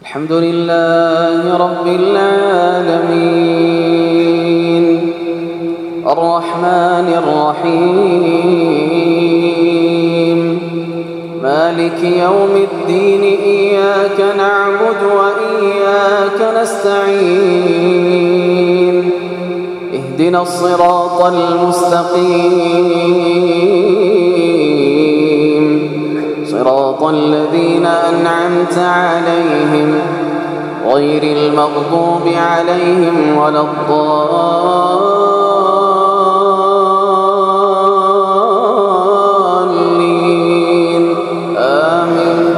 الحمد لله رب العالمين الرحمن الرحيم مالك يوم الدين إياك نعبد وإياك نستعين اهدنا الصراط المستقيم صراط الذين أنعمت عليهم غير المغضوب عليهم ولا الضالين آمين.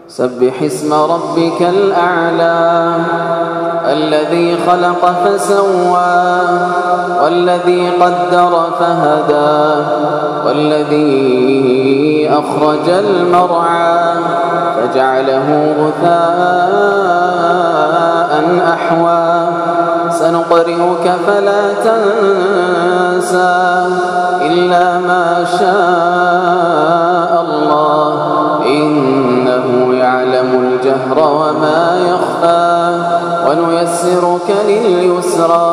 سبح اسم ربك الأعلى الذي خلق فسوى والذي قدر فهدى والذي أخرج المرعى فجعله غثاء أحوى سنقرئك فلا تنسى إلا ما شاء الله إنه يعلم الجهر وما يخفى ونيسرك لليسرى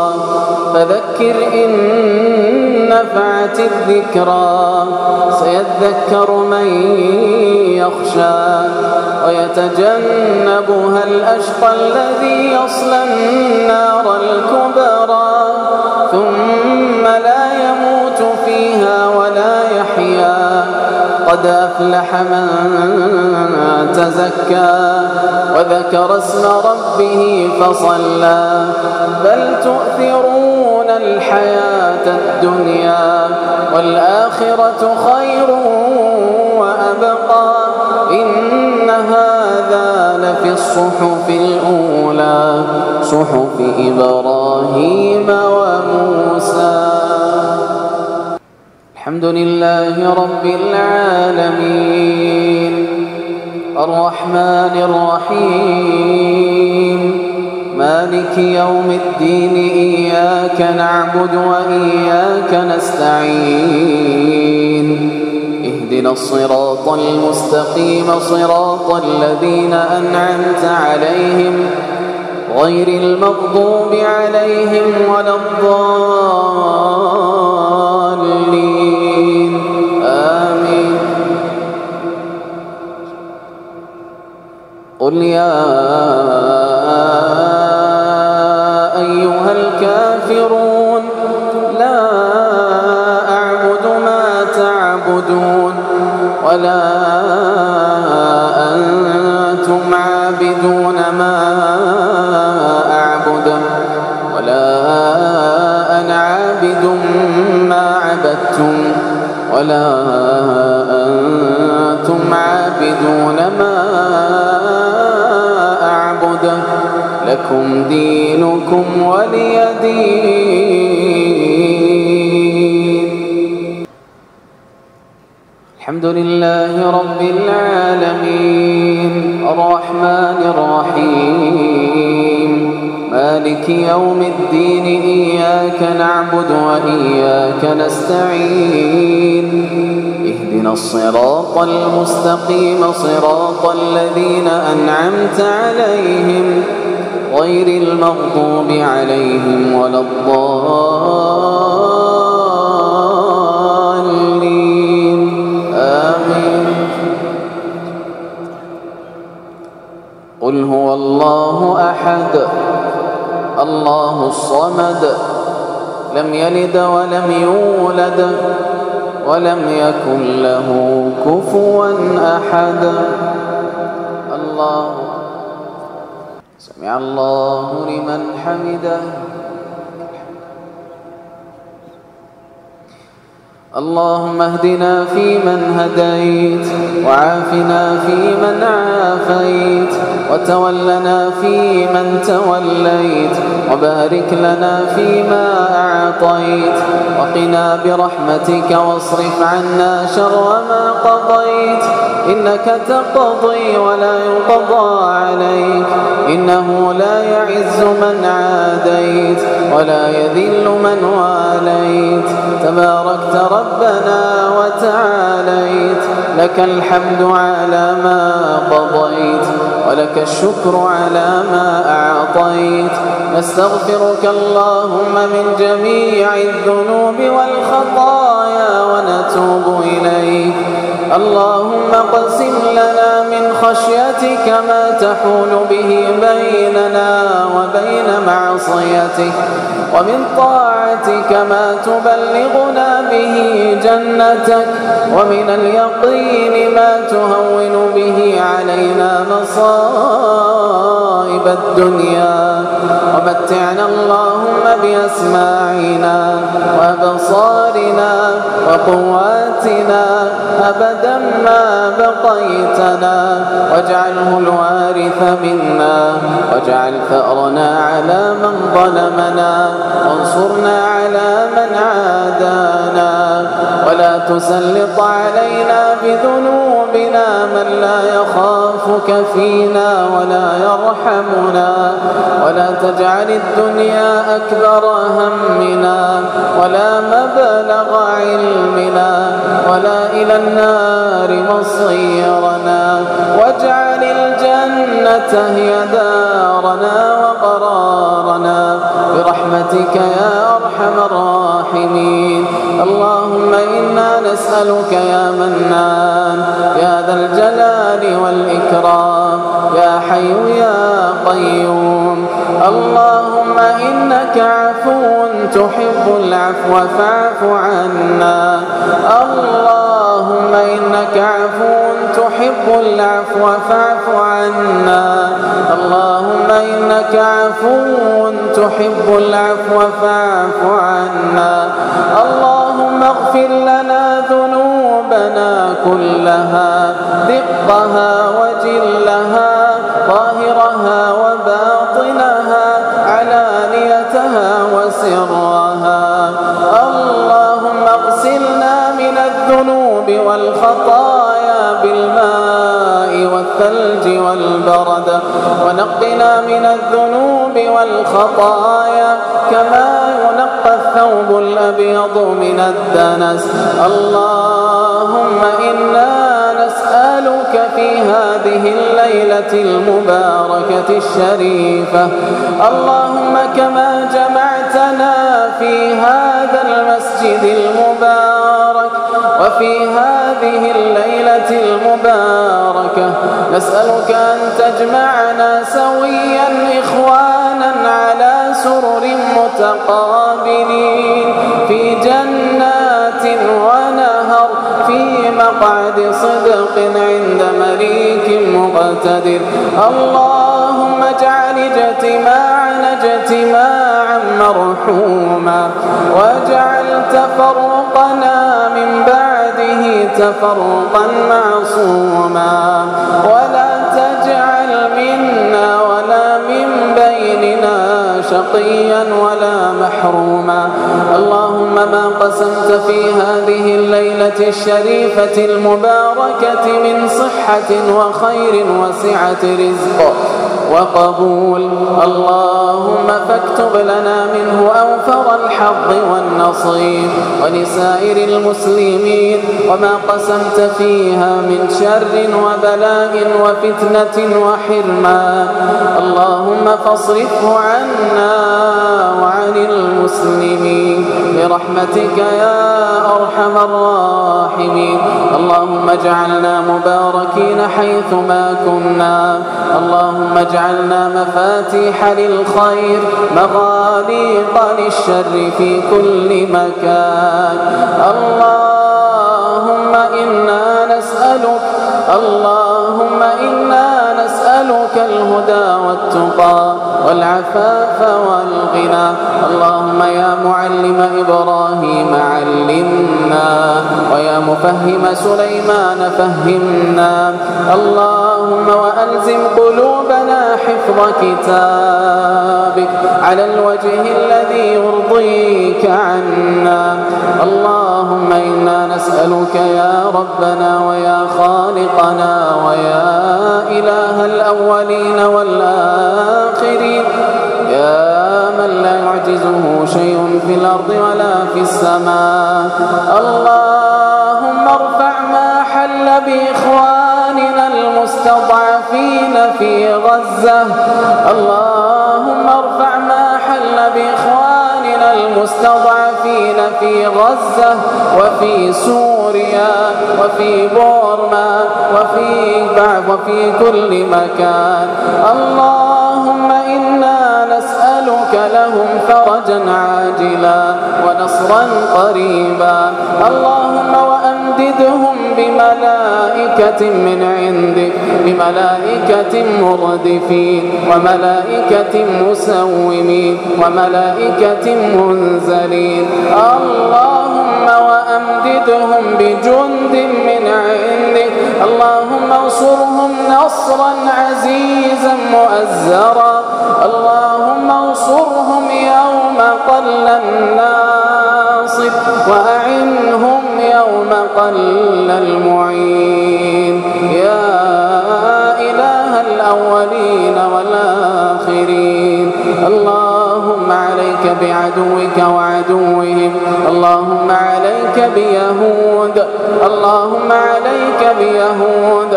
فذكر إن نفعت الذكرى سيذكر من يخشى ويتجنبها الأشقى الذي يصلى النار الكبرى ثم لا يموت فيها ولا يحيا قد أفلح من تزكى وذكر اسم ربه فصلى بل تؤثرون الحياة الدنيا والآخرة خير وأبقى إن هذا لفي الصحف الأولى صحف إبراهيم وموسى. الحمد لله رب العالمين الرحمن الرحيم مالك يوم الدين إياك نعبد وإياك نستعين اهدنا الصراط المستقيم صراط الذين أنعمت عليهم غير المغضوب عليهم ولا الضالين آمين. قل يا أيها الكافرون لا أعبد ما تعبدون ولا أنتم عابدون ما أعبد ولا أنا عابد ما عبدتم ولا أنتم عابدون ما أعبد لكم دينكم ولي دين. الحمد لله رب العالمين الرحمن الرحيم مالك يوم الدين إياك نعبد وإياك نستعين اهدنا الصراط المستقيم صراط الذين أنعمت عليهم غير المغضوب عليهم ولا الضالين آمين. قل هو الله أحد الله الصمد لم يلد ولم يولد ولم يكن له كفوا أحد. الله سمع الله لمن حمده. اللهم اهدنا فيمن هديت وعافنا فيمن عافيت وتولنا فيمن توليت وبارك لنا فيما أعطيت وقنا برحمتك واصرف عنا شر ما قضيت إنك تقضي ولا يقضى عليك إنه لا يعز من عاديت ولا يذل من واليت تباركت ربنا وتعاليت لك الحمد على ما قضيت ولك الشكر على ما أعطيت. نستغفرك اللهم من جميع الذنوب والخطايا ونتوب إليك. اللهم اقسم لنا من خشيتك ما تحول به بيننا وبين معصيتك، ومن طاعتك ما تبلغنا به جنتك، ومن اليقين ما تهون به علينا مصائب الدنيا، ومتعنا اللهم بأسماعنا وأبصارنا وقواتنا أبدا ما بقيتنا، واجعله الوارث منا، واجعل ثأرنا على من ظلمنا، وانصرنا على من عادانا، ولا تسلط علينا بذنوبنا من لا يخافك فينا ولا يرحمنا، ولا تجعل الدنيا أكبر همنا ولا مبلغ علمنا ولا إلى النار مصيرنا، واجعل الجنة هي دارنا وقرارنا برحمتك يا أرحم الراحمين. اللهم إنا نسألك يا منان يا ذا الجلال والإكرام يا حي يا قيوم، اللهم إنك عفو تحب العفو فاعف عنا، اللهم إنك عفو تحب العفو فاعف عنا، اللهم إنك عفو تحب العفو فاعف عنا، اللهم اغفر لنا ذنوبنا كلها دقها وجلها ظاهرها وباطنها علانيتها وسرها، اللهم اغسلنا من الذنوب والخطايا بالماء والثلج والبرد، ونقنا من الذنوب والخطايا كما ينقى الثوب الأبيض من الدنس. اللهم إنا نسألك في هذه الليلة المباركة الشريفة، اللهم كما جمعتنا في هذا المسجد المبارك وفي هذه الليلة المباركة، نسألك أن تجمعنا سويا إخوانا على سرر متقابلين في جنات ونهر في مقعد صدق عند مليك مقتدر. اللهم اجعل اجتماعنا اجتماعا مرحوما، واجعل تفرقنا من بعده تفرقا معصوما، ولا تجعل منا ولا من بيننا شقيا ولا محروما. اللهم ما قسمت في هذه الليلة الشريفة المباركة من صحة وخير وسعة رزق وقبول، اللهم فاكتب لنا منه أوفر الحظ والنصيب ولسائر المسلمين، وما قسمت فيها من شر وبلاء وفتنة وحرمان، اللهم فاصرفه عنا وعن المسلمين برحمتك يا أرحم الراحمين. اللهم اجعلنا مباركين حيثما كنا، اللهم اجعلنا مفاتيح للخير مغاليق للشر في كل مكان. اللهم إنا نسألك الهدى والتقى والعفاف والغنى. اللهم يا معلم إبراهيم علمنا، ويا مفهم سليمان فهمنا. اللهم وألزم قلوبنا حفظ كتابك على الوجه الذي يرضيك عنا. اللهم إنا نسألك يا ربنا ويا خالقنا ويا إله الأولين والآخرين، يا من لا يعجزه شيء في الأرض ولا في السماء، اللهم ارفع ما حل بإخواننا المستضعفين في غزة. اللهم ارفع ما حل بإخواننا المستضعفين في غزة وفي سوريا وفي بورما وفي كل مكان. اللهم إنا نسألك لهم فرجا عاجلا ونصرا قريبا. اللهم وأمددهم بملائكة من عندك، بملائكة مردفين وملائكة مسومين وملائكة منزلين. اللهم وأمددهم بجند من عندك. اللهم انصرهم نصرا عزيزا مؤزرا. اللهم انصرهم يوم قل الناصر وأعنهم يوم قل المعين. يا إله الأولين والآخرين، اللهم عليك بعدوك وعدوهم. اللهم عليك بيهود. اللهم عليك بيهود.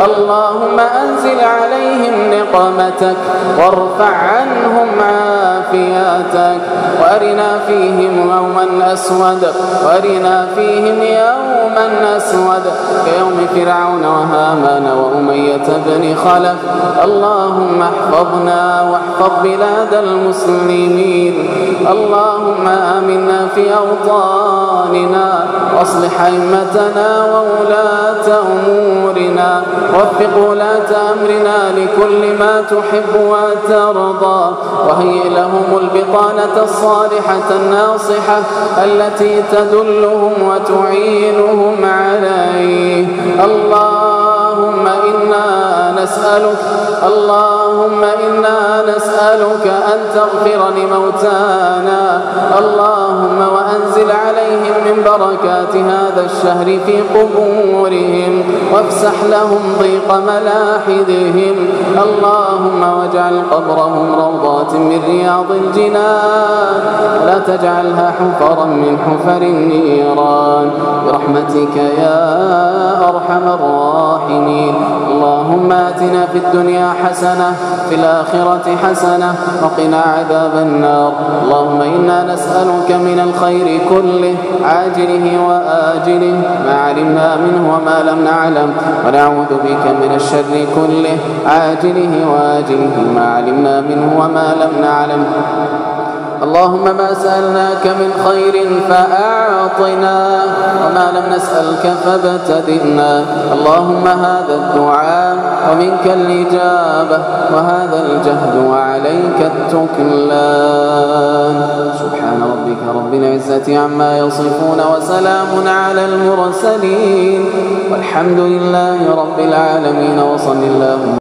اللهم أنزل عليهم نقمتك وارفع عنهم عافيتك. وأرنا فيهم يوما أسود، وأرنا فيهم يوما أسود كيوم فرعون وهامان وأمية بن خلف. اللهم احفظنا واحفظ بلاد المسلمين. اللهم آمنا في أوطاننا واصلح أئمتنا وولاة أمورنا. وفق ولاة أمرنا لكل ما تحب وترضى. وهيئ لهم البطانة الصالحة الناصحة التي تدلهم وتعينهم عليه. اللهم إنا نسألك، اللهم إنا نسألك أن تغفر لموتانا. اللهم وأنزل عليهم من بركات هذا الشهر في قبورهم وافسح لهم ضيق ملاحدهم. اللهم واجعل قبرهم روضات من رياض الجنان، لا تجعلها حفرا من حفر النيران، برحمتك يا أرحم الراحمين. اللهم آتنا في الدنيا حسنة في الآخرة حسنة وقنا عذاب النار. اللهم إنا نسألك من الخير كله عاجله وآجله ما علمنا منه وما لم نعلم، ونعوذ بك من الشر كله عاجله وآجله ما علمنا منه وما لم نعلم. اللهم ما سألناك من خير فأعطنا، وما لم نسألك فابتدئنا. اللهم هذا الدعاء ومنك الإجابة، وهذا الجهد وعليك التكلان. سبحان ربك رب العزة عما يصفون وسلام على المرسلين والحمد لله رب العالمين. وصل اللهم